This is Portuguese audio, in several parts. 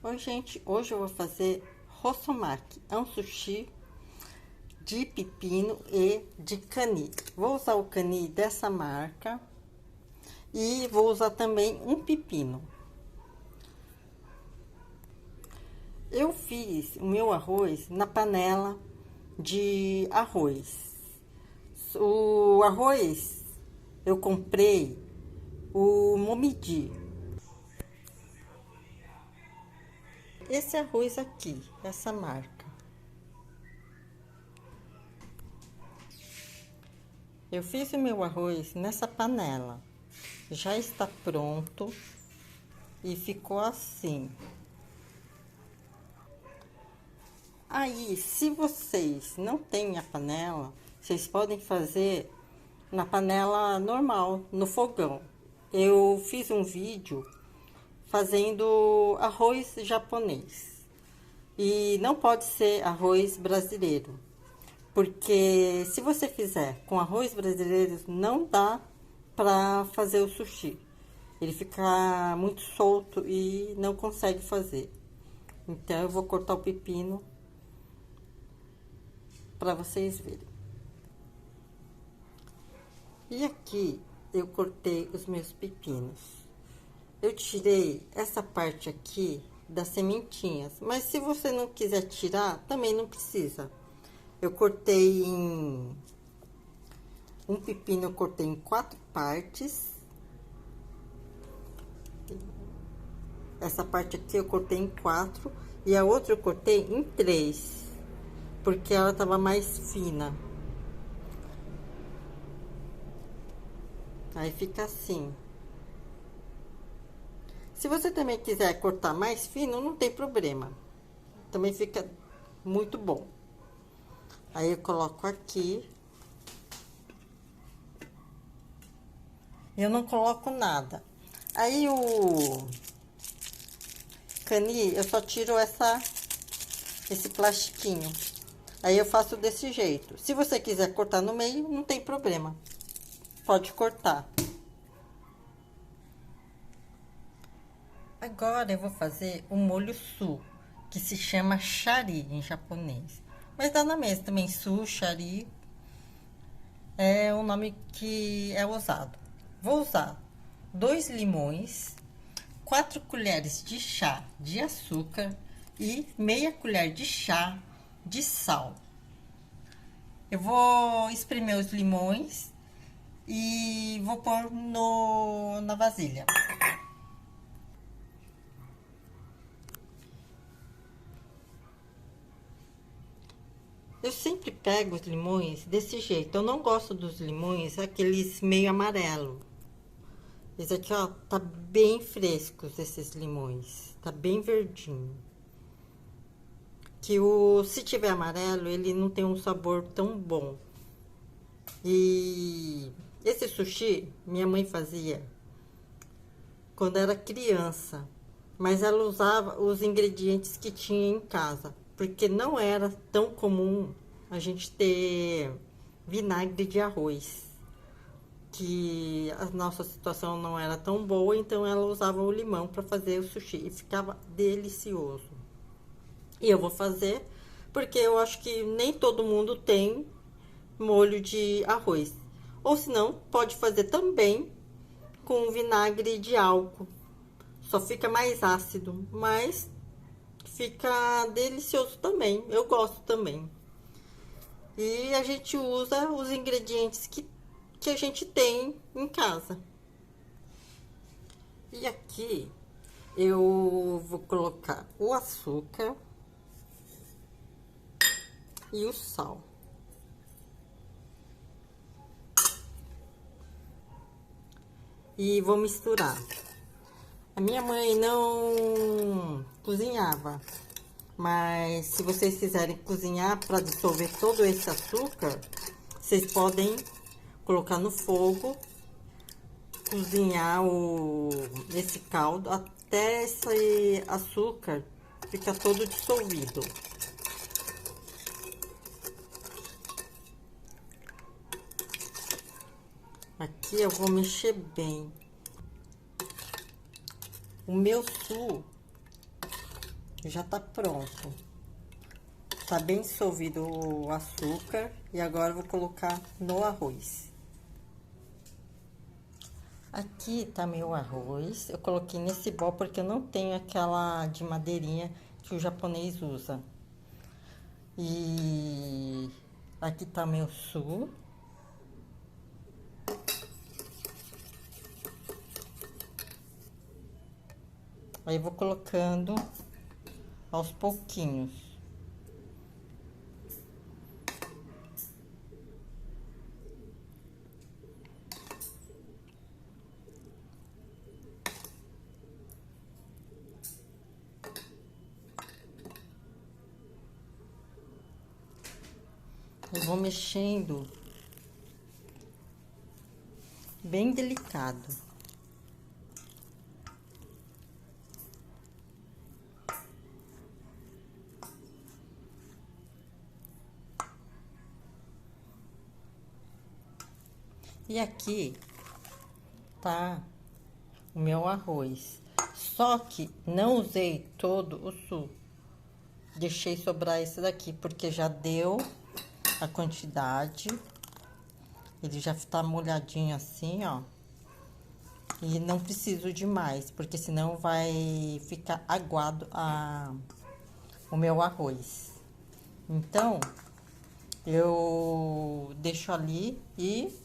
Oi, gente, hoje eu vou fazer rossomaki. É um sushi de pepino e de cani. Vou usar o cani dessa marca e vou usar também um pepino. Eu fiz o meu arroz na panela de arroz. O arroz eu comprei o Momidi. Esse arroz aqui, essa marca. Eu fiz o meu arroz nessa panela. Já está pronto e ficou assim. Aí, se vocês não têm a panela, vocês podem fazer na panela normal, no fogão. Eu fiz um vídeo fazendo arroz japonês. E não pode ser arroz brasileiro. Porque se você fizer com arroz brasileiro, não dá para fazer o sushi. Ele fica muito solto e não consegue fazer. Então eu vou cortar o pepino para vocês verem. E aqui eu cortei os meus pepinos. Eu tirei essa parte aqui das sementinhas, mas se você não quiser tirar, também não precisa. Eu cortei em... Um pepino eu cortei em 4 partes. Essa parte aqui eu cortei em 4 e a outra eu cortei em 3, porque ela tava mais fina. Aí fica assim. Se você também quiser cortar mais fino, não tem problema. Também fica muito bom. Aí eu coloco aqui. Eu não coloco nada. Aí o cani, eu só tiro esse plastiquinho. Aí eu faço desse jeito. Se você quiser cortar no meio, não tem problema. Pode cortar. Agora eu vou fazer o molho su, que se chama shari em japonês. Mas dá na mesma também, su, shari, é o nome que é usado. Vou usar 2 limões, 4 colheres de chá de açúcar e meia colher de chá de sal. Eu vou espremer os limões e vou pôr na vasilha. Eu sempre pego os limões desse jeito. Eu não gosto dos limões, aqueles meio amarelo. Esse aqui, ó, tá bem frescos esses limões. Tá bem verdinho. Se tiver amarelo, ele não tem um sabor tão bom. E esse sushi, minha mãe fazia quando era criança. Mas ela usava os ingredientes que tinha em casa. Porque não era tão comum a gente ter vinagre de arroz. Que a nossa situação não era tão boa, então ela usava o limão para fazer o sushi. E ficava delicioso. E eu vou fazer, porque eu acho que nem todo mundo tem molho de arroz. Ou senão, pode fazer também com vinagre de álcool. Só fica mais ácido, mas fica delicioso também. Eu gosto também. E a gente usa os ingredientes que a gente tem em casa. E aqui eu vou colocar o açúcar e o sal. E vou misturar. A minha mãe não cozinhava, mas se vocês quiserem cozinhar para dissolver todo esse açúcar, vocês podem colocar no fogo, cozinhar esse caldo até esse açúcar ficar todo dissolvido. Aqui eu vou mexer bem. O meu su Já tá pronto. Tá bem dissolvido o açúcar e agora eu vou colocar no arroz. Aqui tá meu arroz. Eu coloquei nesse bol porque eu não tenho aquela de madeirinha que o japonês usa. E aqui tá meu su. Aí eu vou colocando aos pouquinhos. Eu vou mexendo bem delicado. E aqui tá o meu arroz. Só que não usei todo o suco. Deixei sobrar esse daqui, porque já deu a quantidade. Ele já tá molhadinho assim, ó. E não preciso de mais, porque senão vai ficar aguado o meu arroz. Então, eu deixo ali e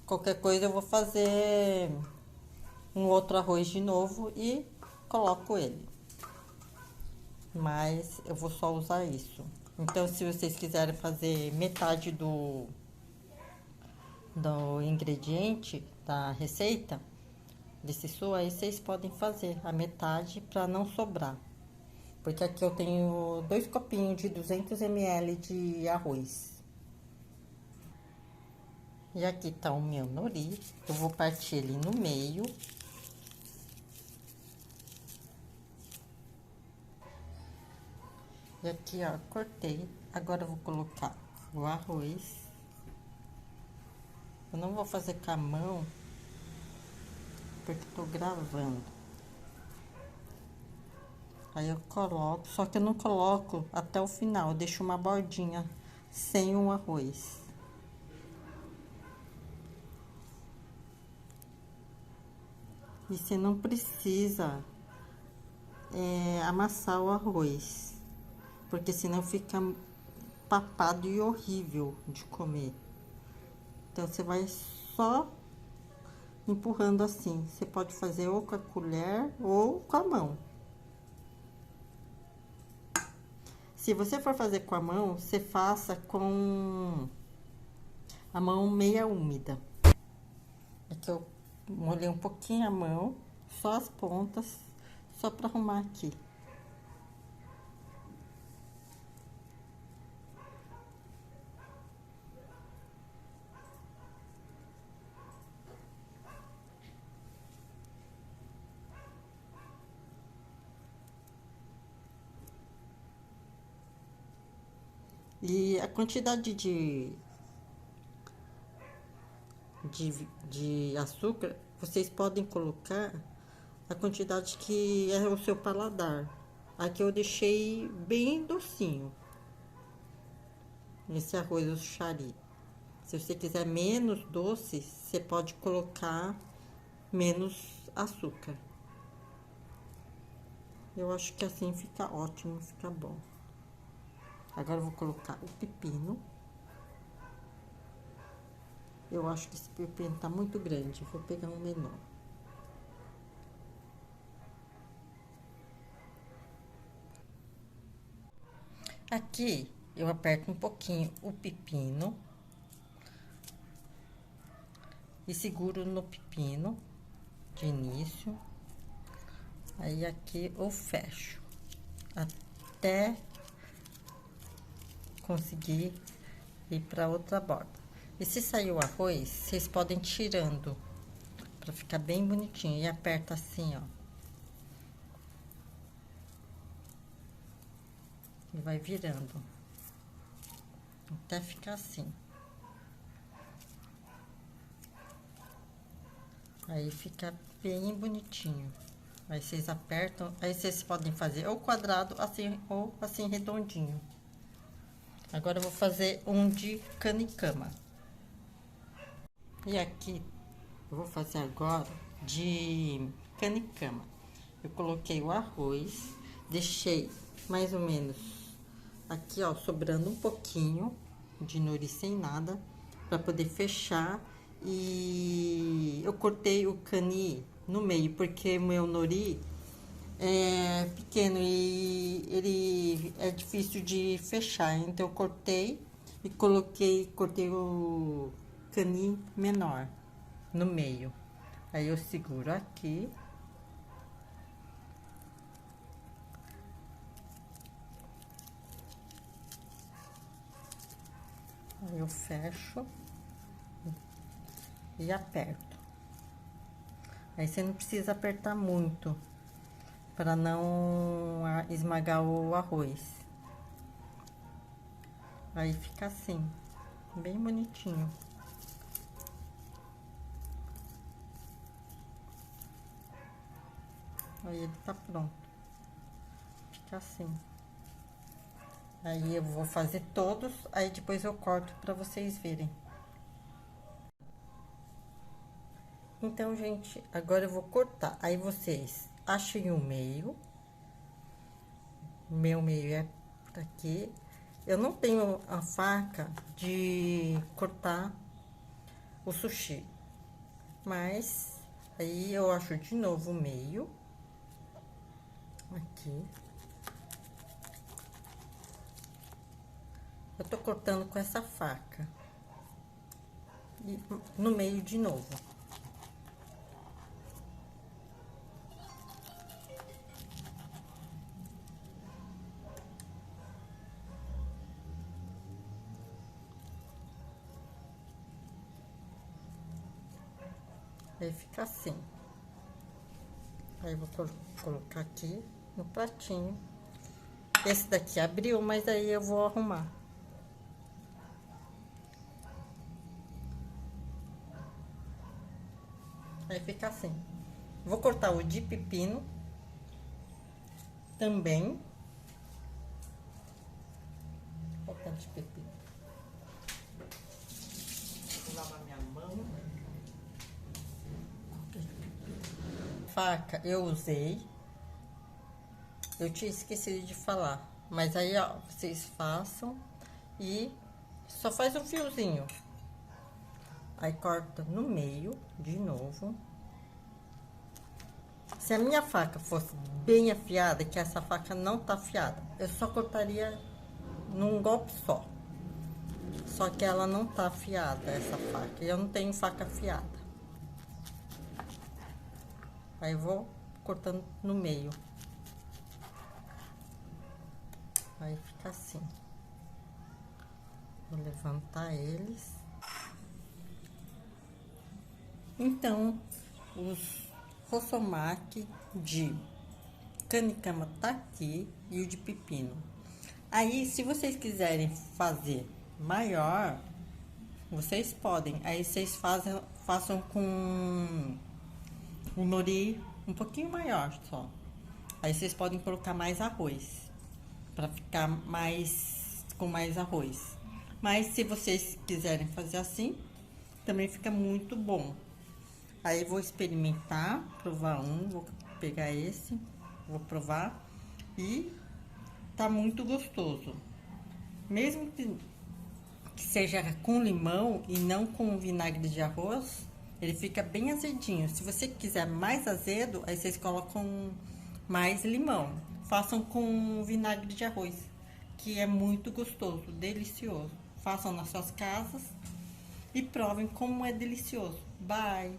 qualquer coisa eu vou fazer um outro arroz de novo e coloco ele. Mas eu vou só usar isso. Então, se vocês quiserem fazer metade do ingrediente da receita, desse su, aí vocês podem fazer a metade para não sobrar. Porque aqui eu tenho 2 copinhos de 200 ml de arroz. E aqui tá o meu nori. Eu vou partir ele no meio. E aqui, ó, cortei. Agora eu vou colocar o arroz. Eu não vou fazer com a mão, porque tô gravando. Aí eu coloco, só que eu não coloco até o final, eu deixo uma bordinha sem o arroz. E você não precisa amassar o arroz, porque senão fica papado e horrível de comer. Então, você vai só empurrando assim. Você pode fazer ou com a colher ou com a mão. Se você for fazer com a mão, você faça com a mão meia úmida. Aqui eu molhei um pouquinho a mão, só as pontas, só para arrumar aqui. E a quantidade de açúcar, vocês podem colocar a quantidade que é o seu paladar. Aqui eu deixei bem docinho. Esse arroz, o chari. Se você quiser menos doce, você pode colocar menos açúcar. Eu acho que assim fica ótimo, fica bom. Agora eu vou colocar o pepino. Eu acho que esse pepino tá muito grande, vou pegar um menor. Aqui eu aperto um pouquinho o pepino e seguro no pepino de início. Aí aqui eu fecho até conseguir ir para outra borda. E se sair o arroz, vocês podem tirando para ficar bem bonitinho e aperta assim, ó. E vai virando até ficar assim. Aí fica bem bonitinho. Aí vocês apertam, aí vocês podem fazer ou quadrado assim ou assim redondinho. Agora eu vou fazer um de canicama. E aqui eu vou fazer agora de canicama. Eu coloquei o arroz, deixei mais ou menos aqui, ó, sobrando um pouquinho de nori sem nada, para poder fechar. E eu cortei o cani no meio, porque o meu nori é pequeno e ele é difícil de fechar. Então eu cortei e cortei o cani menor no meio. Aí eu seguro aqui. Aí eu fecho e aperto. Aí você não precisa apertar muito para não esmagar o arroz. Aí fica assim, bem bonitinho. Aí ele tá pronto. Fica assim. Aí eu vou fazer todos, aí depois eu corto para vocês verem. Então, gente, agora eu vou cortar. Aí vocês achem o meio. Meu meio é aqui. Eu não tenho a faca de cortar o sushi, mas aí eu acho de novo o meio. Aqui. Eu tô cortando com essa faca. E no meio de novo. Aí fica assim. Aí eu vou colocar aqui no pratinho. Esse daqui abriu, mas aí eu vou arrumar. Aí fica assim. Vou cortar o de pepino também. Olha o tanto de pepino. Vou lavar minha mão. Faca eu usei. Eu tinha esquecido de falar. Mas aí, ó, vocês façam e só faz um fiozinho. Aí corta no meio, de novo. Se a minha faca fosse bem afiada, que essa faca não tá afiada, eu só cortaria num golpe só. Só que ela não tá afiada, essa faca. E eu não tenho faca afiada. Aí eu vou cortando no meio. Aí fica assim. Vou levantar eles. Então, os rossomaki de canicama tá aqui e o de pepino. Aí, se vocês quiserem fazer maior, vocês podem. Aí, vocês façam com o nori um pouquinho maior só. Aí, vocês podem colocar mais arroz, para ficar com mais arroz. Mas, se vocês quiserem fazer assim, também fica muito bom. Aí, vou experimentar, provar um, vou pegar esse, vou provar e tá muito gostoso. Mesmo que seja com limão e não com vinagre de arroz, ele fica bem azedinho. Se você quiser mais azedo, aí vocês colocam mais limão. Façam com vinagre de arroz, que é muito gostoso, delicioso. Façam nas suas casas e provem como é delicioso. Bye!